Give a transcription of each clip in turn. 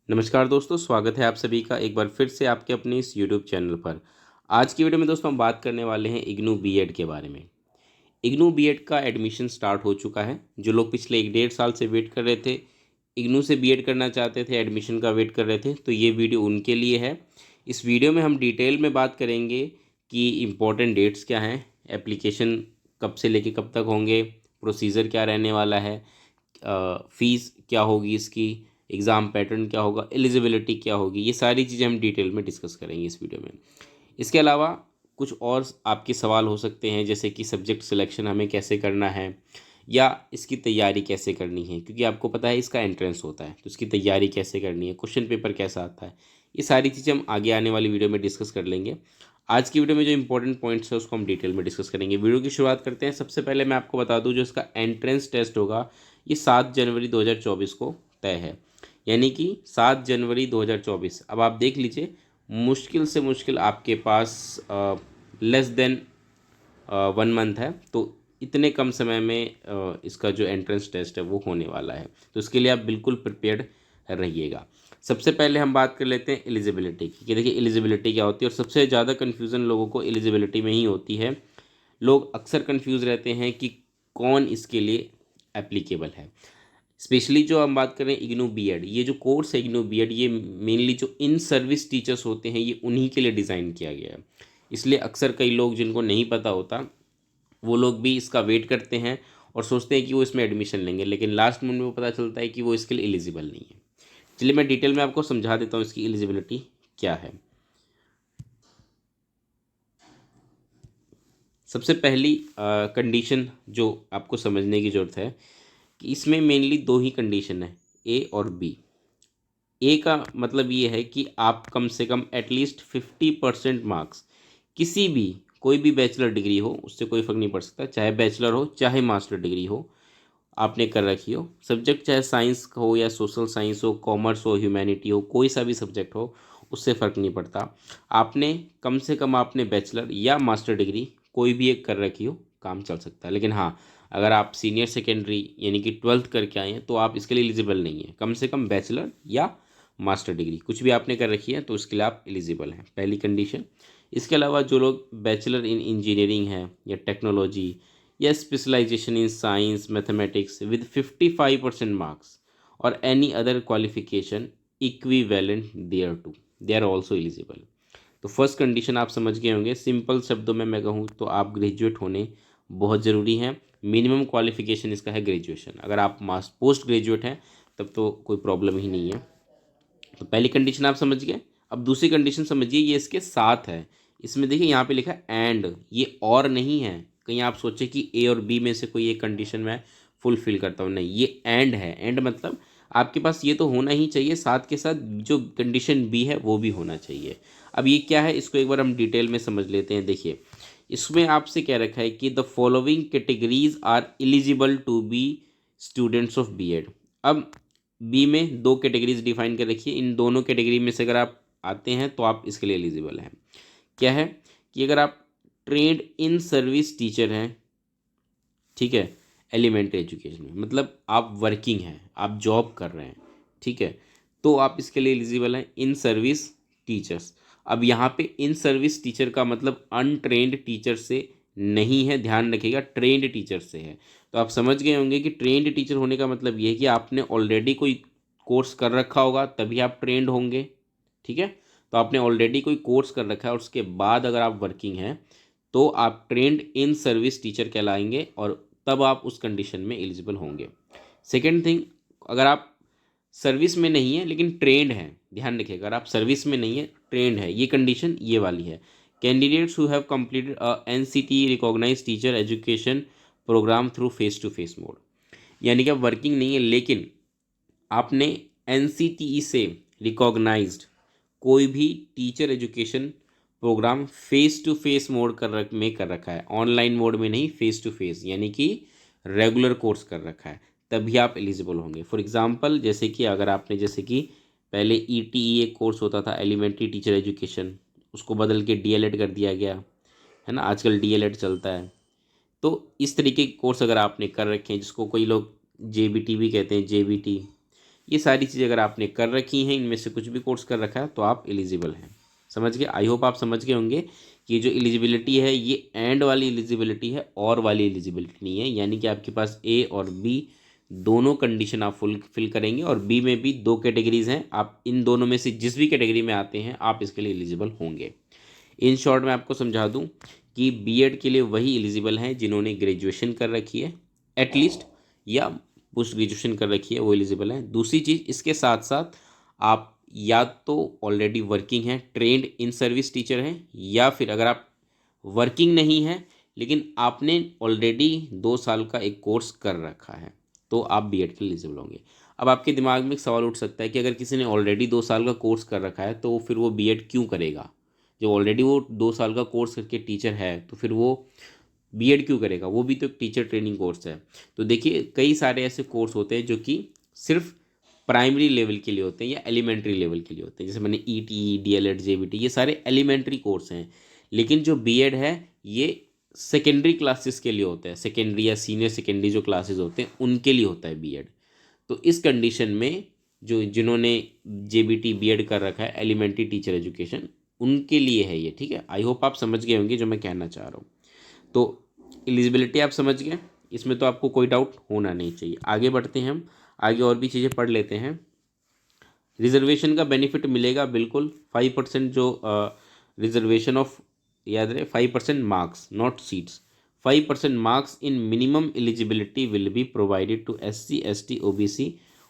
नमस्कार दोस्तों, स्वागत है आप सभी का एक बार फिर से आपके अपने इस यूट्यूब चैनल पर। आज की वीडियो में दोस्तों हम बात करने वाले हैं इग्नू बीएड के बारे में। इग्नू बीएड का एडमिशन स्टार्ट हो चुका है। जो लोग पिछले 1 डेढ़ साल से वेट कर रहे थे, इग्नू से बीएड करना चाहते थे, एडमिशन का वेट कर रहे थे, तो ये वीडियो उनके लिए है। इस वीडियो में हम डिटेल में बात करेंगे कि इम्पोर्टेंट डेट्स क्या हैं, एप्लीकेशन कब से लेके कब तक होंगे, प्रोसीजर क्या रहने वाला है, फ़ीस क्या होगी इसकी, एग्ज़ाम पैटर्न क्या होगा, एलिजिबिलिटी क्या होगी, ये सारी चीज़ें हम डिटेल में डिस्कस करेंगे इस वीडियो में। इसके अलावा कुछ और आपके सवाल हो सकते हैं, जैसे कि सब्जेक्ट सिलेक्शन हमें कैसे करना है या इसकी तैयारी कैसे करनी है, क्योंकि आपको पता है इसका एंट्रेंस होता है, तो इसकी तैयारी कैसे करनी है, क्वेश्चन पेपर कैसा आता है, ये सारी चीज़ें हम आगे आने वाली वीडियो में डिस्कस कर लेंगे। आज की वीडियो में जो इंपॉर्टेंट पॉइंट्स है उसको हम डिटेल में डिस्कस करेंगे। वीडियो की शुरुआत करते हैं। सबसे पहले मैं आपको बता दूं, जो इसका एंट्रेंस टेस्ट होगा ये 7 जनवरी 2024 को तय है, यानी कि 7 जनवरी 2024। अब आप देख लीजिए, मुश्किल से मुश्किल आपके पास लेस देन 1 मंथ है, तो इतने कम समय में इसका जो एंट्रेंस टेस्ट है वो होने वाला है, तो इसके लिए आप बिल्कुल प्रिपेयर्ड रहिएगा। सबसे पहले हम बात कर लेते हैं एलिजिबिलिटी की, कि देखिए एलिजिबिलिटी क्या होती है, और सबसे ज़्यादा कन्फ्यूज़न लोगों को एलिजिबिलिटी में ही होती है। लोग अक्सर कन्फ्यूज़ रहते हैं कि कौन इसके लिए एप्लीकेबल है। स्पेशली जो हम बात करें इग्नू बीएड, ये जो कोर्स है इग्नू बीएड, ये मेनली जो इन सर्विस टीचर्स होते हैं ये उन्हीं के लिए डिज़ाइन किया गया है। इसलिए अक्सर कई लोग जिनको नहीं पता होता, वो लोग भी इसका वेट करते हैं और सोचते हैं कि वो इसमें एडमिशन लेंगे, लेकिन लास्ट मोमेंट में वो पता चलता है कि वो इसके लिए एलिजिबल नहीं है। चलिए मैं डिटेल में आपको समझा देता हूँ इसकी एलिजिबिलिटी क्या है। सबसे पहली कंडीशन जो आपको समझने की ज़रूरत है कि इसमें मेनली दो ही कंडीशन है, ए और बी। ए का मतलब ये है कि आप कम से कम एटलीस्ट 50% मार्क्स, किसी भी कोई भी बैचलर डिग्री हो उससे कोई फ़र्क नहीं पड़ सकता, चाहे बैचलर हो चाहे मास्टर डिग्री हो, आपने कर रखी हो। सब्जेक्ट चाहे साइंस हो या सोशल साइंस हो, कॉमर्स हो, ह्यूमैनिटी हो, कोई सा भी सब्जेक्ट हो, उससे फ़र्क नहीं पड़ता। आपने कम से कम आपने बैचलर या मास्टर डिग्री कोई भी एक कर रखी हो, काम चल सकता है। लेकिन हाँ, अगर आप सीनियर सेकेंडरी यानी कि 12th करके आए हैं तो आप इसके लिए एलिजिबल नहीं है। कम से कम बैचलर या मास्टर डिग्री कुछ भी आपने कर रखी है तो उसके लिए आप एलिजिबल हैं, पहली कंडीशन। इसके अलावा जो लोग बैचलर इन इंजीनियरिंग है या टेक्नोलॉजी या specialization in science mathematics with 55% marks और any other qualification equivalent thereto, they are also eligible. तो फर्स्ट कंडीशन आप समझ गए होंगे। सिंपल शब्दों में मैं कहूँ तो आप ग्रेजुएट होने बहुत ज़रूरी हैं। मिनिमम क्वालिफिकेशन इसका है ग्रेजुएशन। अगर आप मास पोस्ट ग्रेजुएट हैं तब तो कोई प्रॉब्लम ही नहीं है। तो पहली कंडीशन आप समझ गए। अब दूसरी कंडीशन समझिए, ये इसके साथ है। इसमें देखिए यहाँ पे लिखा है एंड, ये और नहीं है। कहीं आप सोचे कि ए और बी में से कोई एक कंडीशन मैं फुलफिल करता हूँ, नहीं, ये एंड है। एंड मतलब आपके पास ये तो होना ही चाहिए, साथ के साथ जो कंडीशन बी है वो भी होना चाहिए। अब ये क्या है, इसको एक बार हम डिटेल में समझ लेते हैं। देखिए इसमें आपसे क्या रखा है कि the following categories are eligible to be students of BEd. अब बी में दो कैटेगरीज डिफाइन कर रखी है, इन दोनों कैटेगरी में से अगर आप आते हैं तो आप इसके लिए एलिजिबल हैं। क्या है कि अगर आप ट्रेंड इन सर्विस टीचर हैं, ठीक है, एलिमेंट्री एजुकेशन में, मतलब आप वर्किंग हैं, आप जॉब कर रहे हैं, ठीक है, तो आप इसके लिए एलिजिबल हैं। इन सर्विस टीचर्स, अब यहाँ पे इन सर्विस टीचर का मतलब अनट्रेंड टीचर से नहीं है, ध्यान रखिएगा, ट्रेंड टीचर से है। तो आप समझ गए होंगे कि ट्रेंड टीचर होने का मतलब ये है कि आपने ऑलरेडी कोई कोर्स कर रखा होगा तभी आप ट्रेंड होंगे, ठीक है। तो आपने ऑलरेडी कोई कोर्स कर रखा है और उसके बाद अगर आप वर्किंग हैं तो आप ट्रेंड इन सर्विस टीचर कहलाएंगे और तब आप उस कंडीशन में एलिजिबल होंगे। सेकेंड थिंग, अगर आप सर्विस में नहीं है लेकिन ट्रेंड हैं, ध्यान रखिएगा, अगर आप सर्विस में नहीं है ट्रेंड है, ये कंडीशन ये वाली है। Candidates who have completed NCT recognise teacher education programme through face to face mode, यानी कि आप वर्किंग नहीं है लेकिन आपने एनसीटीई से रिकॉग्नाइज्ड कोई भी teacher education programme face to face mode कर रखा है, ऑनलाइन मोड में नहीं, फेस टू फेस यानी कि रेगुलर कोर्स कर रखा है, तभी आप एलिजिबल होंगे। फॉर एग्जांपल जैसे कि अगर आपने, जैसे कि पहले ईटीई एक कोर्स होता था, एलिमेंट्री टीचर एजुकेशन, उसको बदल के डीएलएड कर दिया गया है ना, आजकल डीएलएड चलता है। तो इस तरीके के कोर्स अगर आपने कर रखे हैं, जिसको कोई लोग जेबीटी भी कहते हैं, जेबीटी, ये सारी चीज़ें अगर आपने कर रखी हैं, इनमें से कुछ भी कोर्स कर रखा है, तो आप एलिजिबल हैं। समझ गए? आई होप आप समझ गए होंगे कि जो एलिजिबिलिटी है ये एंड वाली एलिजिबिलिटी है, और वाली एलिजिबिलिटी नहीं है। यानी कि आपके पास ए और बी दोनों कंडीशन आप फुलफिल करेंगे, और बी में भी दो कैटेगरीज हैं, आप इन दोनों में से जिस भी कैटेगरी में आते हैं आप इसके लिए एलिजिबल होंगे। इन शॉर्ट मैं आपको समझा दूं कि बीएड के लिए वही एलिजिबल हैं जिन्होंने ग्रेजुएशन कर रखी है एटलीस्ट, या पोस्ट ग्रेजुएशन कर रखी है, वो एलिजिबल हैं। दूसरी चीज़, इसके साथ साथ आप या तो ऑलरेडी वर्किंग हैं, ट्रेंड इन सर्विस टीचर हैं, या फिर अगर आप वर्किंग नहीं हैं लेकिन आपने ऑलरेडी 2 साल का एक कोर्स कर रखा है, तो आप बीएड के एलिजिबल होंगे। अब आपके दिमाग में एक सवाल उठ सकता है कि अगर किसी ने ऑलरेडी 2 साल का कोर्स कर रखा है तो फिर वो बीएड क्यों करेगा? जब ऑलरेडी वो 2 साल का कोर्स करके टीचर है तो फिर वो बीएड क्यों करेगा? वो भी तो एक टीचर ट्रेनिंग कोर्स है। तो देखिए, कई सारे ऐसे कोर्स होते हैं जो कि सिर्फ प्राइमरी लेवल के लिए होते हैं या एलिमेंट्री लेवल के लिए होते हैं। जैसे मैंने ईटी, डीएलएड, जेबीटी, ये सारे एलिमेंट्री कोर्स हैं। लेकिन जो बीएड है ये सेकेंडरी क्लासेस के लिए होता है, सेकेंडरी या सीनियर सेकेंडरी जो क्लासेस होते हैं उनके लिए होता है बीएड। तो इस कंडीशन में जो जिन्होंने जेबीटी बीएड कर रखा है, एलिमेंट्री टीचर एजुकेशन, उनके लिए है ये। ठीक है, आई होप आप समझ गए होंगे जो मैं कहना चाह रहा हूँ। तो एलिजिबिलिटी आप समझ गए, इसमें तो आपको कोई डाउट होना नहीं चाहिए। आगे बढ़ते हैं हम, आगे और भी चीज़ें पढ़ लेते हैं। रिजर्वेशन का बेनिफिट मिलेगा बिल्कुल, 5% जो रिजर्वेशन ऑफ, याद रहे 5% marks not seats, 5% marks in minimum eligibility will be provided to SC ST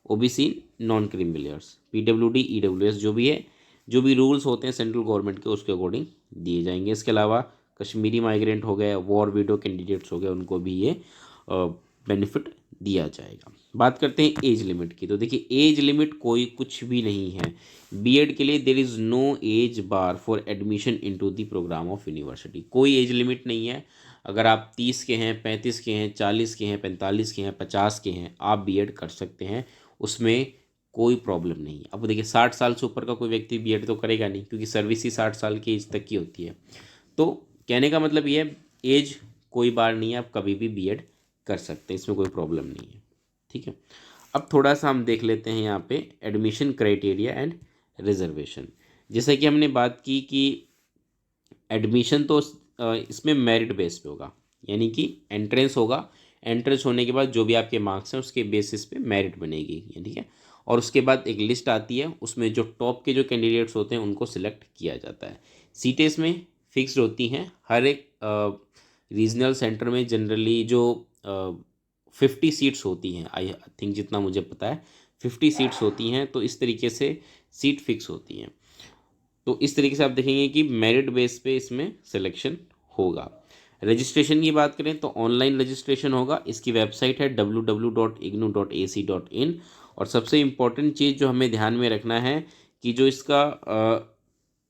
OBC non creamy layers, PWD EWS जो भी है, जो भी रूल्स होते हैं सेंट्रल गवर्नमेंट के उसके अकॉर्डिंग दिए जाएंगे। इसके अलावा कश्मीरी माइग्रेंट हो गए, वॉर विडो कैंडिडेट्स हो गए, उनको भी ये बेनिफिट दिया जाएगा। बात करते हैं एज लिमिट की। तो देखिए, एज लिमिट कोई कुछ भी नहीं है बीएड के लिए। There is no age bar for admission into the programme of university. कोई एज लिमिट नहीं है। अगर आप 30 के हैं, 35 के हैं, 40 के हैं, 45 के हैं, 50 के हैं, आप बीएड कर सकते हैं, उसमें कोई प्रॉब्लम नहीं है। अब देखिए, 60 साल से ऊपर का कोई व्यक्ति बीएड तो करेगा नहीं, क्योंकि सर्विस ही 60 साल की एज तक की होती है। तो कहने का मतलब ये है, एज कोई बार नहीं है, आप कभी भी बीएड कर सकते हैं, इसमें कोई प्रॉब्लम नहीं है। ठीक है, अब थोड़ा सा हम देख लेते हैं यहाँ पे एडमिशन क्राइटेरिया एंड रिजर्वेशन। जैसे कि हमने बात की कि एडमिशन तो इसमें मेरिट बेस पे होगा, यानी कि एंट्रेंस होगा, एंट्रेंस होने के बाद जो भी आपके मार्क्स हैं उसके बेसिस पे मेरिट बनेगी, ठीक है। और उसके बाद एक लिस्ट आती है, उसमें जो टॉप के जो कैंडिडेट्स होते हैं उनको सिलेक्ट किया जाता है। सीटें इसमें फिक्स्ड होती हैं। हर एक रीजनल सेंटर में जनरली जो 50 सीट्स होती हैं, आई थिंक जितना मुझे पता है 50 सीट्स होती हैं, तो इस तरीके से सीट फिक्स होती हैं। तो इस तरीके से आप देखेंगे कि मेरिट बेस पे इसमें सिलेक्शन होगा। रजिस्ट्रेशन की बात करें तो ऑनलाइन रजिस्ट्रेशन होगा। इसकी वेबसाइट है www.ignu.ac.in। और सबसे इम्पॉर्टेंट चीज़ जो हमें ध्यान में रखना है कि जो इसका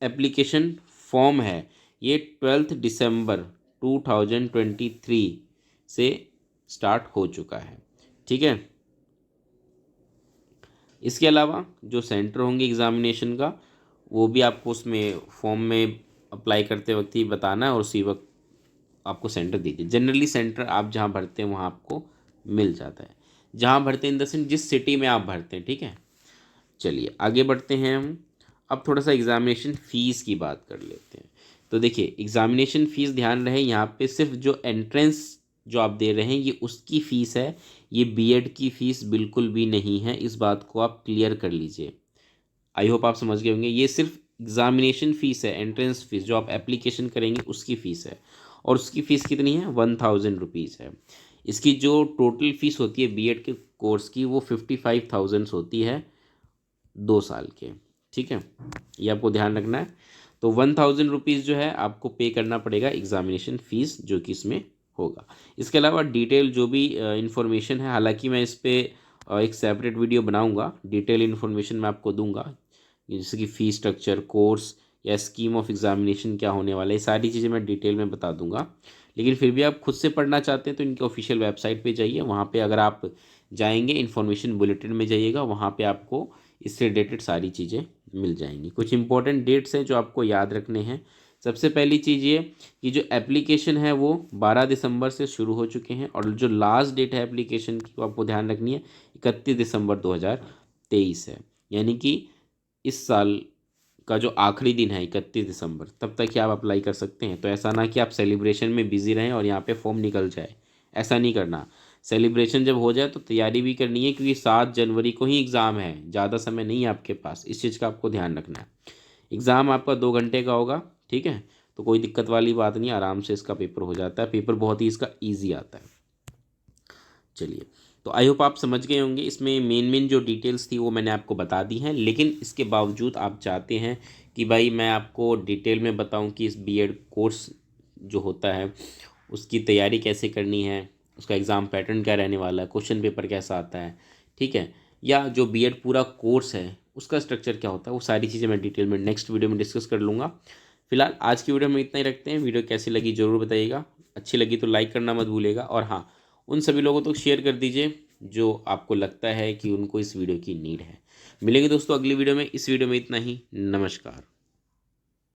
एप्लीकेशन फॉर्म है ये 12 दिसंबर 2023 से स्टार्ट हो चुका है। ठीक है, इसके अलावा जो सेंटर होंगे एग्ज़ामिनेशन का वो भी आपको उसमें फॉर्म में अप्लाई करते वक्त ही बताना है, और उसी वक्त आपको सेंटर दीजिए। जनरली सेंटर आप जहाँ भरते हैं वहाँ आपको मिल जाता है, जहाँ भरते हैं इन द सेंस जिस सिटी में आप भरते हैं। ठीक है, चलिए आगे बढ़ते हैं हम। अब थोड़ा सा एग्ज़ामिनेशन फ़ीस की बात कर लेते हैं। तो देखिए, एग्ज़ामिनेशन फ़ीस ध्यान रहे यहाँ पे सिर्फ जो एंट्रेंस जो आप दे रहे हैं ये उसकी फ़ीस है, ये बीएड की फ़ीस बिल्कुल भी नहीं है। इस बात को आप क्लियर कर लीजिए। आई होप आप समझ गए होंगे, ये सिर्फ एग्ज़ामिनेशन फ़ीस है, एंट्रेंस फ़ीस जो आप एप्लीकेशन करेंगे उसकी फ़ीस है। और उसकी फ़ीस कितनी है? 1000 रुपीज़ है। इसकी जो टोटल फ़ीस होती है बीएड के कोर्स की वो 55,000 होती है 2 साल के। ठीक है, ये आपको ध्यान रखना है। तो 1000 रुपीज़ जो है आपको पे करना पड़ेगा एग्ज़ामिनेशन फ़ीस, जो कि इसमें होगा। इसके अलावा डिटेल जो भी इंफॉर्मेशन है, हालांकि मैं इस पर एक सेपरेट वीडियो बनाऊंगा, डिटेल इन्फॉर्मेशन मैं आपको दूंगा, जैसे कि फ़ी स्ट्रक्चर, कोर्स या स्कीम ऑफ एग्ज़ामिनेशन क्या होने वाला है, ये सारी चीज़ें मैं डिटेल में बता दूंगा। लेकिन फिर भी आप खुद से पढ़ना चाहते हैं तो इनके ऑफिशियल वेबसाइट पे जाइए। वहाँ पे अगर आप जाएंगे इन्फॉर्मेशन बुलेटिन में जाइएगा, वहाँ पे आपको इससे रिलेटेड सारी चीज़ें मिल जाएंगी। कुछ इंपॉर्टेंट डेट्स हैं जो आपको याद रखने हैं। सबसे पहली चीज़ ये कि जो एप्लीकेशन है वो 12 दिसंबर से शुरू हो चुके हैं, और जो लास्ट डेट है एप्लीकेशन की वो आपको ध्यान रखनी है 31 दिसंबर 2023। 2023 है, यानी कि इस साल का जो आखिरी दिन है 31 दिसंबर, तब तक ही आप अप्लाई कर सकते हैं। तो ऐसा ना कि आप सेलिब्रेशन में बिज़ी रहें और यहाँ पे फॉर्म निकल जाए, ऐसा नहीं करना। सेलिब्रेशन जब हो जाए तो तैयारी भी करनी है, क्योंकि 7 जनवरी को ही एग्ज़ाम है, ज़्यादा समय नहीं है आपके पास, इस चीज़ का आपको ध्यान रखना है। एग्ज़ाम आपका 2 घंटे का होगा, ठीक है, तो कोई दिक्कत वाली बात नहीं, आराम से इसका पेपर हो जाता है। पेपर बहुत ही इसका ईजी आता है। चलिए, तो आई होप आप समझ गए होंगे। इसमें मेन मेन जो डिटेल्स थी वो मैंने आपको बता दी हैं, लेकिन इसके बावजूद आप चाहते हैं कि भाई मैं आपको डिटेल में बताऊं कि इस बीएड कोर्स जो होता है उसकी तैयारी कैसे करनी है, उसका एग्ज़ाम पैटर्न क्या रहने वाला है, क्वेश्चन पेपर कैसा आता है, ठीक है, या जो बीएड पूरा कोर्स है उसका स्ट्रक्चर क्या होता है, वो सारी चीज़ें मैं डिटेल में नेक्स्ट वीडियो में डिस्कस कर लूँगा। फिलहाल आज की वीडियो में इतना ही रखते हैं। वीडियो कैसी लगी ज़रूर बताइएगा, अच्छी लगी तो लाइक करना मत भूलिएगा, और हाँ, उन सभी लोगों को शेयर कर दीजिए जो आपको लगता है कि उनको इस वीडियो की नीड है। मिलेंगे दोस्तों अगली वीडियो में। इस वीडियो में इतना ही। नमस्कार।